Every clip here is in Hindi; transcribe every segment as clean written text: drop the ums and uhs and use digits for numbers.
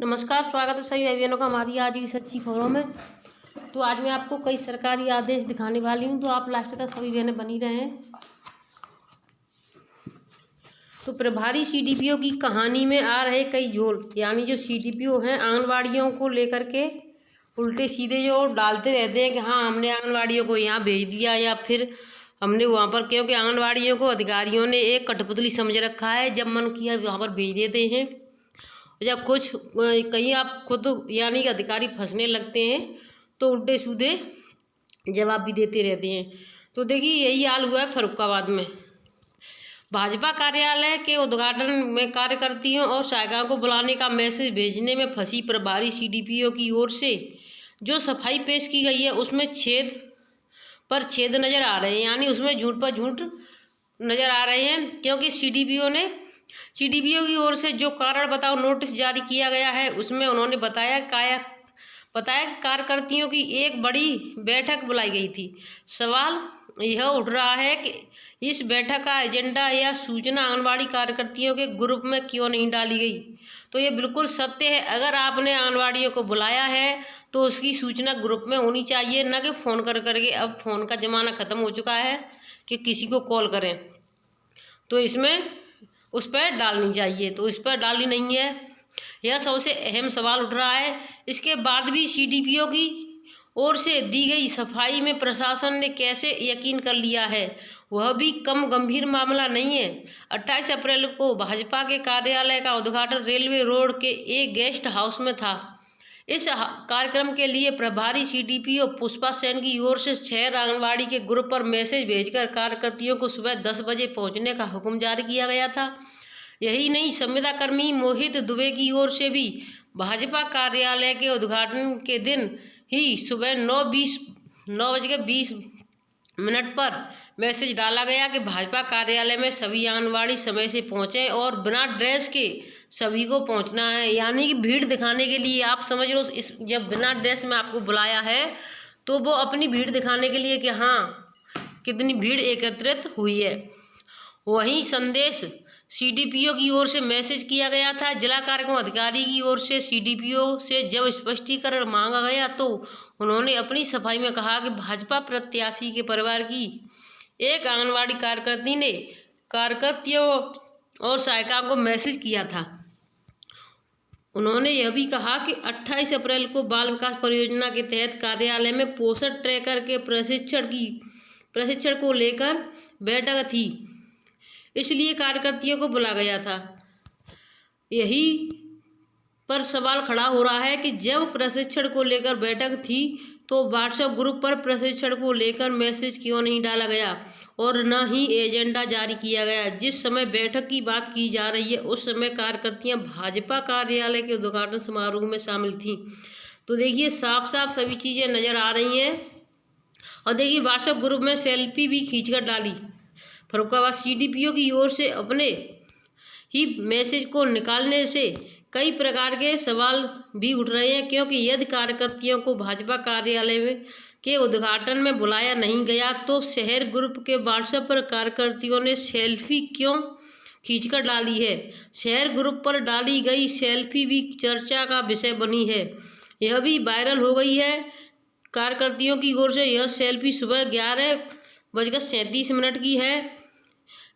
नमस्कार, स्वागत है सभी भाई बहनों का हमारी आज की सच्ची खबरों में। तो आज मैं आपको कई सरकारी आदेश दिखाने वाली हूं, तो आप लास्ट तक सभी बहनें बनी रहें। तो प्रभारी सीडीपीओ की कहानी में आ रहे कई जोल, यानी जो सीडीपीओ हैं आंगनवाड़ियों को लेकर के उल्टे सीधे जो डालते रहते हैं कि हाँ हमने आंगनवाड़ियों को यहाँ भेज दिया या फिर हमने वहाँ पर, क्योंकि आंगनवाड़ियों को अधिकारियों ने एक कठपुतली समझ रखा है। जब मन किया वहाँ पर भेज देते हैं, जब कुछ कहीं आप खुद यानी कि अधिकारी फंसने लगते हैं तो उल्टे सीधे जवाब भी देते रहते हैं। तो देखिए यही हाल हुआ है फर्रुखाबाद में। भाजपा कार्यालय के उद्घाटन में कार्यकर्तियों और सहायिकाओं को बुलाने का मैसेज भेजने में फंसी प्रभारी सीडीपीओ की ओर से जो सफाई पेश की गई है उसमें छेद पर छेद नज़र आ रहे हैं, यानी उसमें झूठ पर झूठ नज़र आ रहे हैं। क्योंकि सीडीपीओ की ओर से जो कारण बताओ नोटिस जारी किया गया है उसमें उन्होंने बताया कि कार्यकर्तियों की एक बड़ी बैठक बुलाई गई थी। सवाल यह उठ रहा है कि इस बैठक का एजेंडा या सूचना आंगनबाड़ी कार्यकर्तियों के ग्रुप में क्यों नहीं डाली गई। तो ये बिल्कुल सत्य है, अगर आपने आंगनबाड़ियों को बुलाया है तो उसकी सूचना ग्रुप में होनी चाहिए, न कि फ़ोन कर करके। अब फ़ोन का ज़माना ख़त्म हो चुका है कि किसी को कॉल करें, तो इसमें उस पर डालनी चाहिए, तो इस पर डाली नहीं है। यह सबसे अहम सवाल उठ रहा है। इसके बाद भी सीडीपीओ की ओर से दी गई सफाई में प्रशासन ने कैसे यकीन कर लिया है, वह भी कम गंभीर मामला नहीं है। 28 अप्रैल को भाजपा के कार्यालय का उद्घाटन रेलवे रोड के एक गेस्ट हाउस में था। इस कार्यक्रम के लिए प्रभारी सीडीपीओ पुष्पा सेन की ओर से शहर आंगनबाड़ी के ग्रुप पर मैसेज भेजकर कार्यकर्तियों को सुबह 10 बजे पहुंचने का हुक्म जारी किया गया था। यही नहीं, संविदा कर्मी मोहित दुबे की ओर से भी भाजपा कार्यालय के उद्घाटन के दिन ही सुबह 9:20 पर मैसेज डाला गया कि भाजपा कार्यालय में सभी आंगनबाड़ी समय से पहुंचे और बिना ड्रेस के सभी को पहुंचना है। यानी कि भीड़ दिखाने के लिए, आप समझ लो, इस जब बिना ड्रेस में आपको बुलाया है तो वो अपनी भीड़ दिखाने के लिए कि हाँ कितनी भीड़ एकत्रित हुई है। वहीं संदेश सीडीपीओ की ओर से मैसेज किया गया था। जिला कार्यक्रम अधिकारी की ओर से सीडीपीओ से जब स्पष्टीकरण मांगा गया तो उन्होंने अपनी सफाई में कहा कि भाजपा प्रत्याशी के परिवार की एक आंगनबाड़ी कार्यकर्ती ने कार्यकर्तियों और सहायिकाओं को मैसेज किया था। उन्होंने यह भी कहा कि 28 अप्रैल को बाल विकास परियोजना के तहत कार्यालय में पोषण ट्रैकर के प्रशिक्षण को लेकर बैठक थी, इसलिए कार्यकर्तियों को बुला गया था। यही पर सवाल खड़ा हो रहा है कि जब प्रशिक्षण को लेकर बैठक थी तो व्हाट्सएप ग्रुप पर प्रशिक्षण को लेकर मैसेज क्यों नहीं डाला गया और न ही एजेंडा जारी किया गया। जिस समय बैठक की बात की जा रही है उस समय कार्यकर्तियां भाजपा कार्यालय के उद्घाटन समारोह में शामिल थीं। तो देखिए साफ साफ सभी चीज़ें नज़र आ रही हैं। और देखिए व्हाट्सएप ग्रुप में सेल्फी भी खींचकर डाली। फर्रुखाबाद सीडीपीओ की ओर से अपने ही मैसेज को निकालने से कई प्रकार के सवाल भी उठ रहे हैं, क्योंकि यदि कार्यकर्तियों को भाजपा कार्यालय में के उद्घाटन में बुलाया नहीं गया तो शहर ग्रुप के व्हाट्सएप पर कार्यकर्तियों ने सेल्फी क्यों खींचकर डाली है। शहर ग्रुप पर डाली गई सेल्फी भी चर्चा का विषय बनी है, यह भी वायरल हो गई है। कार्यकर्तियों की ओर से यह सेल्फी सुबह 11:37 की है।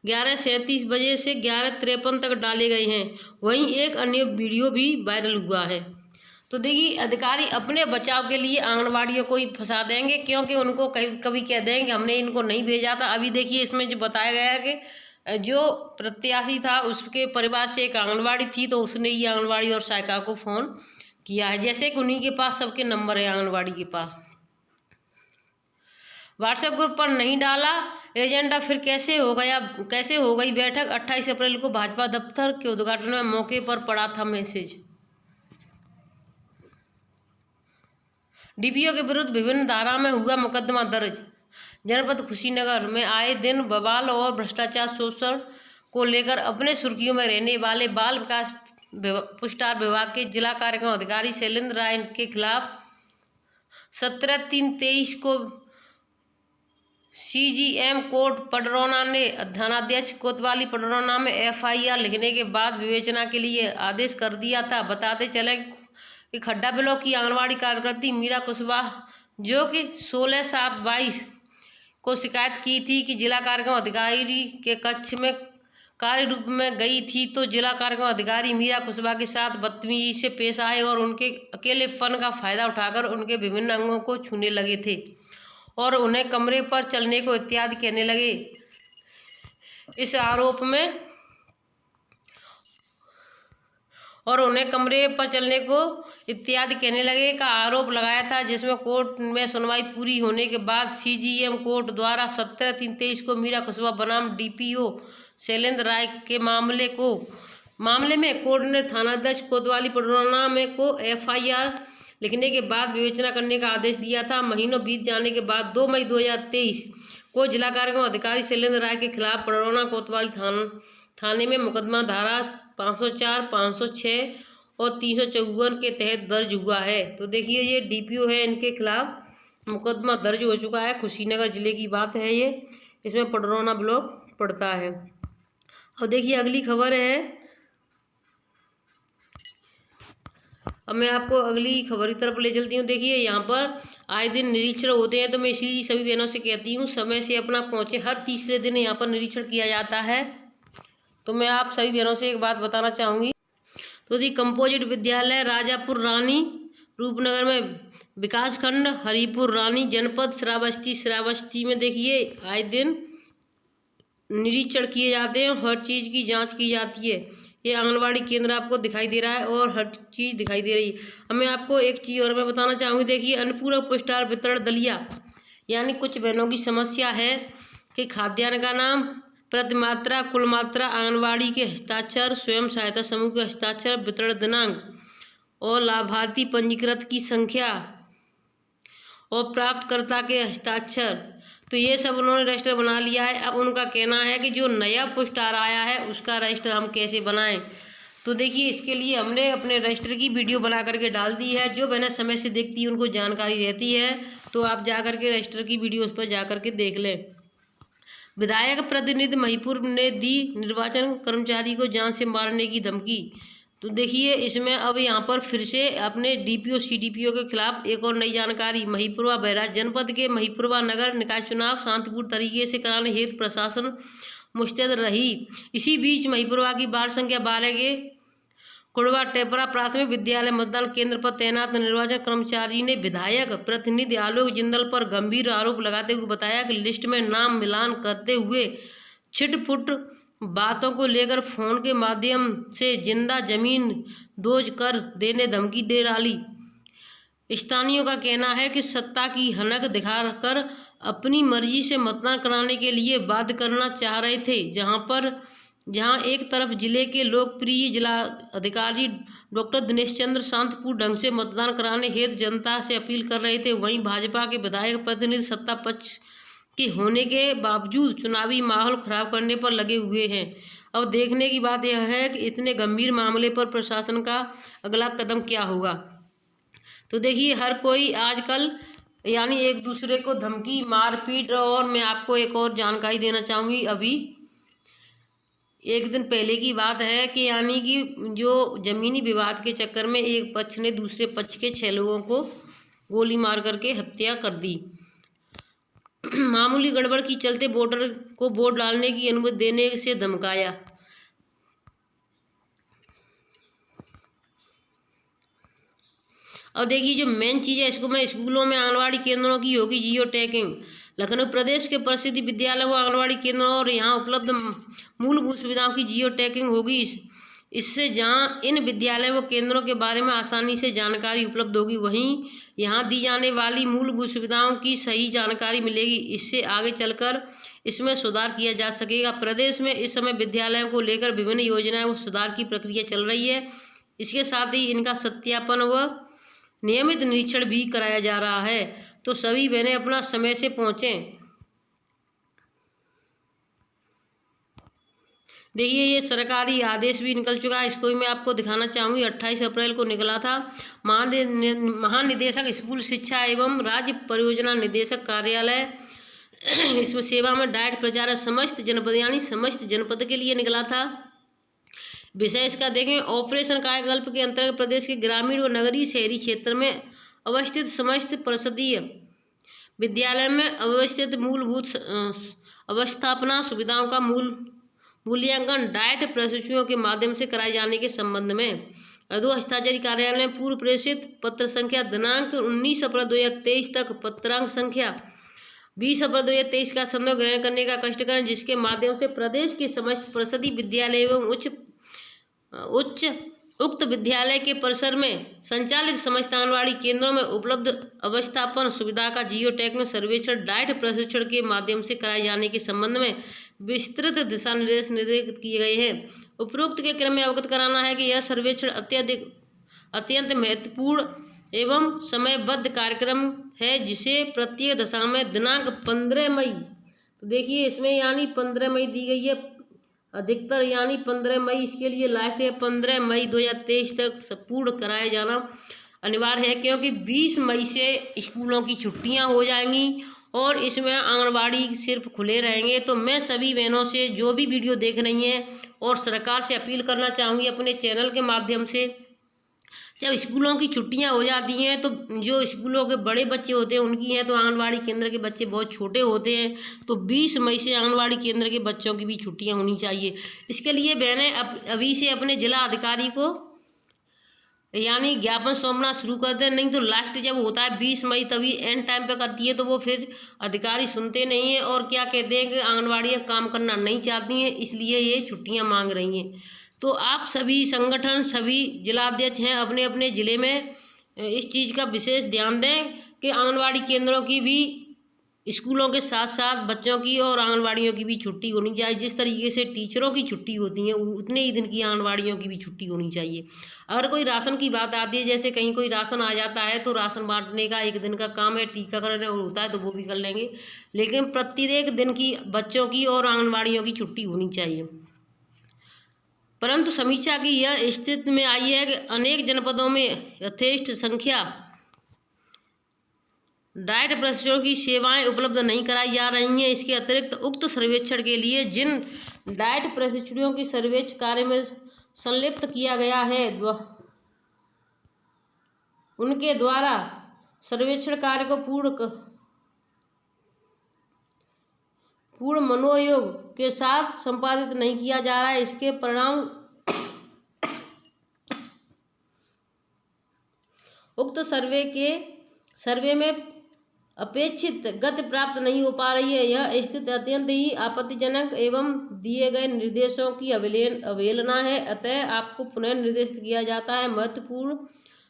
11:37 बजे से 11:53 तक डाले गए हैं। वहीं एक अन्य वीडियो भी वायरल हुआ है। तो देखिए अधिकारी अपने बचाव के लिए आंगनवाड़ियों को ही फंसा देंगे, क्योंकि उनको कभी कह देंगे हमने इनको नहीं भेजा था। अभी देखिए इसमें जो बताया गया है कि जो प्रत्याशी था उसके परिवार से एक आंगनवाड़ी थी, तो उसने ही आंगनवाड़ी और सहायिका को फ़ोन किया है, जैसे कि उन्हीं के पास सबके नंबर है आंगनवाड़ी के पास। व्हाट्सएप ग्रुप पर नहीं डाला एजेंडा, फिर कैसे हो गई बैठक। 28 अप्रैल को भाजपा दफ्तर के उद्घाटन में मौके पर पड़ा था मैसेज। डीपीओ के विरुद्ध विभिन्न धारा में हुआ मुकदमा दर्ज। जनपद कुशीनगर में आए दिन बवाल और भ्रष्टाचार शोषण को लेकर अपने सुर्खियों में रहने वाले बाल विकास पुष्टार विभाग के जिला कार्यक्रम अधिकारी शैलेंद्र राय के खिलाफ 17/3/23 को सीजीएम कोर्ट पडरौना ने थानाध्यक्ष कोतवाली पडरौना में एफआईआर लिखने के बाद विवेचना के लिए आदेश कर दिया था। बताते चले कि खड्डा ब्लॉक की आंगनवाड़ी कार्यकर्ती मीरा कुशवाहा, जो कि 16/7/22 को शिकायत की थी कि जिला कार्यक्रम अधिकारी के कक्ष में कार्य रूप में गई थी, तो जिला कार्यक्रम अधिकारी मीरा कुशवाहा के साथ बदतमीजी से पेश आए और उनके अकेलेपन का फायदा उठाकर उनके विभिन्न अंगों को छूने लगे थे और उन्हें कमरे पर चलने को इत्यादि कहने लगे। इस आरोप में का आरोप लगाया था, जिसमें कोर्ट में सुनवाई पूरी होने के बाद सीजीएम कोर्ट द्वारा 17/3/23 को मीरा कुशवाहा बनाम डीपीओ शैलेंद्र राय के मामले में कोर्ट ने थानाध्यक्ष कोतवाली पडरौना में को एफआईआर लिखने के बाद विवेचना करने का आदेश दिया था। महीनों बीत जाने के बाद 2 मई 2023 को जिला कार्यक्रम अधिकारी शैलेंद्र राय के खिलाफ पडरौना कोतवाली थाने में मुकदमा धारा 504, 506 और 354 के तहत दर्ज हुआ है। तो देखिए, ये डीपीओ है, इनके खिलाफ मुकदमा दर्ज हो चुका है। कुशीनगर जिले की बात है ये, इसमें पडरौना ब्लॉक पड़ता है। और देखिए अगली खबर है, अब मैं आपको अगली खबर की तरफ ले चलती हूँ। देखिए, यहाँ पर आए दिन निरीक्षण होते हैं, तो मैं इसलिए सभी बहनों से कहती हूँ समय से अपना पहुँचे। हर तीसरे दिन यहाँ पर निरीक्षण किया जाता है। तो मैं आप सभी बहनों से एक बात बताना चाहूँगी। तो दी कंपोजिट विद्यालय राजापुर रानी रूपनगर में विकासखंड हरिपुर रानी जनपद श्रावस्ती में देखिए आए दिन निरीक्षण किए जाते हैं, हर चीज़ की जांच की जाती है। ये आंगनवाड़ी केंद्र आपको दिखाई दे रहा है और हर चीज़ दिखाई दे रही है। अब मैं आपको एक चीज़ और मैं बताना चाहूँगी। देखिए, अनुपूरक पुष्टाहार वितरण दलिया, यानी कुछ बहनों की समस्या है कि खाद्यान्न का नाम, प्रतिमात्रा, कुल मात्रा, आंगनवाड़ी के हस्ताक्षर, स्वयं सहायता समूह के हस्ताक्षर, वितरण दिनांक और लाभार्थी पंजीकृत की संख्या और प्राप्तकर्ता के हस्ताक्षर, तो ये सब उन्होंने रजिस्टर बना लिया है। अब उनका कहना है कि जो नया पुष्टाहार आया है उसका रजिस्टर हम कैसे बनाएं। तो देखिए, इसके लिए हमने अपने रजिस्टर की वीडियो बना करके डाल दी है। जो बहनें समय से देखती है उनको जानकारी रहती है, तो आप जा करके रजिस्टर की वीडियो उस पर जा करके देख लें। विधायक प्रतिनिधि महिपुर ने दी निर्वाचन कर्मचारी को जान से मारने की धमकी। तो देखिए, इसमें अब यहाँ पर फिर से अपने डीपीओ सीडीपीओ के खिलाफ एक और नई जानकारी। महिपुरवा बहराइच जनपद के महिपुरवा नगर निकाय चुनाव शांतिपूर्ण तरीके से कराने हेतु प्रशासन मुस्तैद रही। इसी बीच महिपुरवा की वार्ड संख्या 12 के कुड़वा टेपरा प्राथमिक विद्यालय मतदान केंद्र पर तैनात निर्वाचन कर्मचारी ने विधायक प्रतिनिधि आलोक जिंदल पर गंभीर आरोप लगाते हुए बताया कि लिस्ट में नाम मिलान करते हुए छिटपुट बातों को लेकर फोन के माध्यम से जिंदा जमीन दोज कर देने धमकी दे डाली। स्थानीयों का कहना है कि सत्ता की हनक दिखाकर अपनी मर्जी से मतदान कराने के लिए बाध्य करना चाह रहे थे। जहां एक तरफ जिले के लोकप्रिय जिला अधिकारी डॉक्टर दिनेश चंद्र शांतिपूर्ण ढंग से मतदान कराने हेतु जनता से अपील कर रहे थे, वहीं भाजपा के विधायक प्रतिनिधि सत्ता पक्ष के होने के बावजूद चुनावी माहौल खराब करने पर लगे हुए हैं। अब देखने की बात यह है कि इतने गंभीर मामले पर प्रशासन का अगला कदम क्या होगा। तो देखिए, हर कोई आजकल यानी एक दूसरे को धमकी, मारपीट। और मैं आपको एक और जानकारी देना चाहूँगी। अभी एक दिन पहले की बात है कि यानी कि जो ज़मीनी विवाद के चक्कर में एक पक्ष ने दूसरे पक्ष के 6 लोगों को गोली मार करके हत्या कर दी। मामूली गड़बड़ की चलते वोटर को वोट डालने की अनुमति देने से धमकाया। और देखिए, जो मेन चीज़ है, इसको मैं स्कूलों में आंगनवाड़ी केंद्रों की होगी जियो टैगिंग। लखनऊ प्रदेश के प्रसिद्ध विद्यालयों व आंगनवाड़ी केंद्रों और यहाँ उपलब्ध मूलभूत सुविधाओं की जियो टैगिंग होगी। इससे जहाँ इन विद्यालयों व केंद्रों के बारे में आसानी से जानकारी उपलब्ध होगी, वहीं यहाँ दी जाने वाली मूलभूत सुविधाओं की सही जानकारी मिलेगी। इससे आगे चलकर इसमें सुधार किया जा सकेगा। प्रदेश में इस समय विद्यालयों को लेकर विभिन्न योजनाएं व सुधार की प्रक्रिया चल रही है। इसके साथ ही इनका सत्यापन व नियमित निरीक्षण भी कराया जा रहा है। तो सभी बहनें अपना समय से पहुँचें। देखिए, ये सरकारी आदेश भी निकल चुका है, इसको भी मैं आपको दिखाना चाहूँगी। 28 अप्रैल को निकला था। महानिदेशक स्कूल शिक्षा एवं राज्य परियोजना निदेशक कार्यालय इसमें सेवा में डाइट प्रचार समस्त जनपद यानी समस्त जनपद के लिए निकला था। विषय इसका देखें, ऑपरेशन कायाकल्प के अंतर्गत प्रदेश के ग्रामीण व नगरीय शहरी क्षेत्र में अवस्थित समस्त परिषदीय विद्यालय में अवस्थित मूलभूत अवस्थापना सुविधाओं का मूल्यांकन डाइट प्रशिक्षुओं के माध्यम से कराए जाने के संबंध में अधो हस्ताक्षरी कार्यालय में पूर्व प्रेषित पत्र संख्या दिनांक 19 अप्रैल 2023 तक पत्रांक संख्या 20 अप्रैल 2023 का संदर्भ ग्रहण करने का कष्ट करें, जिसके माध्यम से प्रदेश के समस्त परिषदीय विद्यालय एवं उक्त विद्यालय के परिसर में संचालित समस्त आंगनबाड़ी केंद्रों में उपलब्ध अवस्थापन सुविधा का जियो टैग में सर्वेक्षण डाइट प्रशिक्षण के माध्यम से कराए जाने के संबंध में विस्तृत दिशा निर्देश निर्धारित किए गए हैं। उपरोक्त के क्रम में अवगत कराना है कि यह सर्वेक्षण अत्यंत महत्वपूर्ण एवं समयबद्ध कार्यक्रम है, जिसे प्रत्येक दशा में दिनांक 15 मई, तो देखिए इसमें यानी 15 मई दी गई है अधिकतर, यानी 15 मई इसके लिए लास्ट है, 15 मई 2023 तक पूर्ण कराया जाना अनिवार्य है, क्योंकि 20 मई से स्कूलों की छुट्टियां हो जाएंगी और इसमें आंगनबाड़ी सिर्फ खुले रहेंगे। तो मैं सभी बहनों से जो भी वीडियो देख रही हैं और सरकार से अपील करना चाहूँगी अपने चैनल के माध्यम से, जब स्कूलों की छुट्टियां हो जाती हैं तो जो स्कूलों के बड़े बच्चे होते हैं उनकी हैं, तो आंगनबाड़ी केंद्र के बच्चे बहुत छोटे होते हैं, तो 20 मई से आंगनबाड़ी केंद्र के बच्चों की भी छुट्टियां होनी चाहिए। इसके लिए बहनें अभी से अपने जिला अधिकारी को यानी ज्ञापन सौंपना शुरू कर दें, नहीं तो लास्ट जब होता है 20 मई तभी एंड टाइम पे करती है, तो वो फिर अधिकारी सुनते नहीं हैं और क्या कहते हैं कि आंगनबाड़ियाँ काम करना नहीं चाहती हैं, इसलिए ये छुट्टियाँ मांग रही हैं। तो आप सभी संगठन, सभी जिलाध्यक्ष हैं, अपने अपने ज़िले में इस चीज़ का विशेष ध्यान दें कि आंगनबाड़ी केंद्रों की भी स्कूलों के साथ साथ बच्चों की और आंगनबाड़ियों की भी छुट्टी होनी चाहिए। जिस तरीके से टीचरों की छुट्टी होती है उतने ही दिन की आंगनबाड़ियों की भी छुट्टी होनी चाहिए। अगर कोई राशन की बात आती है, जैसे कहीं कोई राशन आ जाता है तो राशन बांटने का एक दिन का काम है, टीकाकरण होता है तो वो भी कर लेंगे, लेकिन प्रत्येक दिन की बच्चों की और आंगनबाड़ियों की छुट्टी होनी चाहिए। परंतु समीक्षा की यह स्थिति में आई है कि अनेक जनपदों में यथेष्ट संख्या डाइट प्रशिक्षण की सेवाएं उपलब्ध नहीं कराई जा रही हैं। इसके अतिरिक्त उक्त सर्वेक्षण के लिए जिन डाइट प्रशिक्षुओं की सर्वेक्षण कार्य में संलिप्त किया गया है उनके द्वारा सर्वेक्षण कार्य को पूर्ण मनोयोग के साथ संपादित नहीं किया जा रहा है। इसके परिणाम उक्त सर्वे में अपेक्षित गति प्राप्त नहीं हो पा रही है। यह स्थिति अत्यंत ही आपत्तिजनक एवं दिए गए निर्देशों की अवहेलना है। अतः आपको पुनः निर्देशित किया जाता है महत्वपूर्ण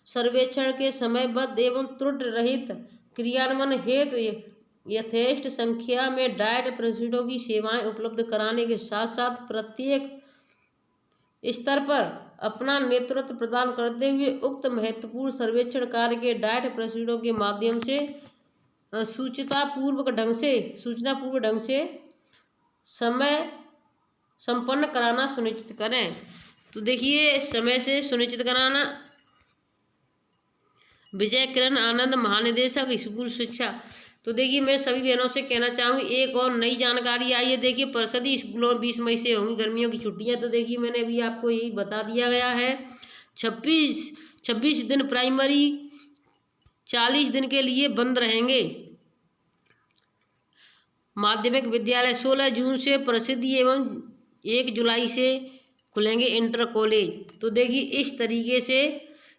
सर्वेक्षण के समयबद्ध एवं त्रुटि रहित क्रियान्वयन हेतु यथेष्ट संख्या में डाइट प्रशिक्षुओं की सेवाएं उपलब्ध कराने के साथ साथ प्रत्येक स्तर पर अपना नेतृत्व प्रदान करते हुए उक्त महत्वपूर्ण सर्वेक्षण कार्य के डाइट प्रशिक्षुओं के माध्यम से सूचनापूर्वक ढंग से समय संपन्न कराना सुनिश्चित करें। तो देखिए समय से सुनिश्चित कराना, विजय किरण आनंद महानिदेशक स्कूल शिक्षा। तो देखिए मैं सभी बहनों से कहना चाहूँगी एक और नई जानकारी आई है। देखिए परिषदीय स्कूलों में 20 मई से होंगी गर्मियों की छुट्टियां। तो देखिए मैंने अभी आपको यही बता दिया गया है। 26 दिन प्राइमरी 40 दिन के लिए बंद रहेंगे। माध्यमिक विद्यालय 16 जून से प्रसिद्धि एवं 1 जुलाई से खुलेंगे इंटर कॉलेज। तो देखिए इस तरीके से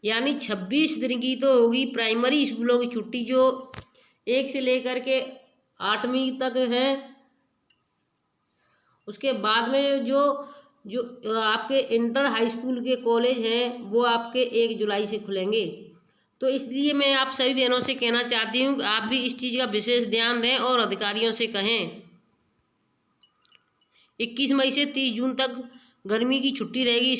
यानी 26 दिन की तो होगी प्राइमरी स्कूलों की छुट्टी, जो 1 से लेकर के 8वीं तक है। उसके बाद में जो आपके इंटर हाई स्कूल के कॉलेज हैं वो आपके 1 जुलाई से खुलेंगे। तो इसलिए मैं आप सभी बहनों से कहना चाहती हूँ आप भी इस चीज़ का विशेष ध्यान दें और अधिकारियों से कहें। 21 मई से 30 जून तक गर्मी की छुट्टी रहेगी।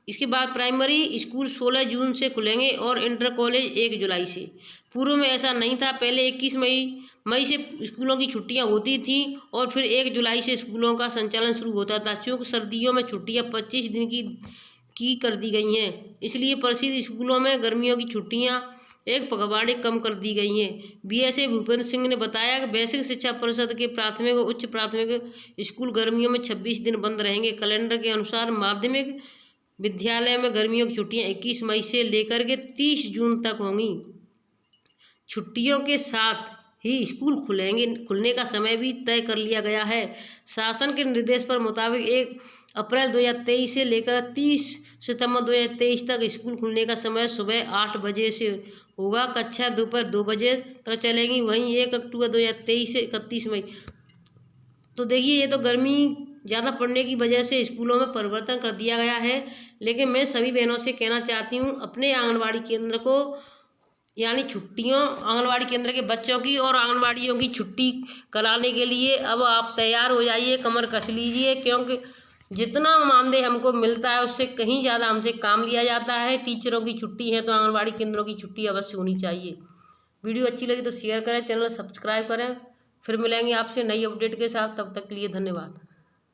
इसके बाद प्राइमरी स्कूल 16 जून से खुलेंगे और इंटर कॉलेज 1 जुलाई से। पूर्व में ऐसा नहीं था, पहले 21 मई से स्कूलों की छुट्टियां होती थी और फिर 1 जुलाई से स्कूलों का संचालन शुरू होता था। क्योंकि सर्दियों में छुट्टियां 25 दिन की कर दी गई हैं, इसलिए प्रसिद्ध स्कूलों में गर्मियों की छुट्टियां एक पखवाड़े कम कर दी गई हैं। बीएसए भूपेंद्र सिंह ने बताया कि बेसिक शिक्षा परिषद के प्राथमिक और उच्च प्राथमिक स्कूल गर्मियों में 26 दिन बंद रहेंगे। कैलेंडर के अनुसार माध्यमिक विद्यालय में गर्मियों की छुट्टियां 21 मई से लेकर के 30 जून तक होंगी। छुट्टियों के साथ ही स्कूल खुलने का समय भी तय कर लिया गया है। शासन के निर्देश पर मुताबिक 1 अप्रैल 2023 से लेकर 30 सितंबर 2023 तक स्कूल खुलने का समय सुबह 8 बजे से होगा। कक्षा दोपहर 2 बजे तक चलेंगी। वहीं 1 अक्टूबर 2023 से 31 मई। तो देखिए, ये तो गर्मी ज़्यादा पड़ने की वजह से स्कूलों में परिवर्तन कर दिया गया है। लेकिन मैं सभी बहनों से कहना चाहती हूँ, अपने आंगनबाड़ी केंद्र को यानी छुट्टियों आंगनबाड़ी केंद्र के बच्चों की और आंगनबाड़ियों की छुट्टी कराने के लिए अब आप तैयार हो जाइए, कमर कस लीजिए, क्योंकि जितना मानदेय हमको मिलता है उससे कहीं ज़्यादा हमसे काम लिया जाता है। टीचरों की छुट्टी है तो आंगनबाड़ी केंद्रों की छुट्टी अवश्य होनी चाहिए। वीडियो अच्छी लगी तो शेयर करें, चैनल सब्सक्राइब करें। फिर मिलेंगे आपसे नई अपडेट के साथ, तब तक के लिए धन्यवाद।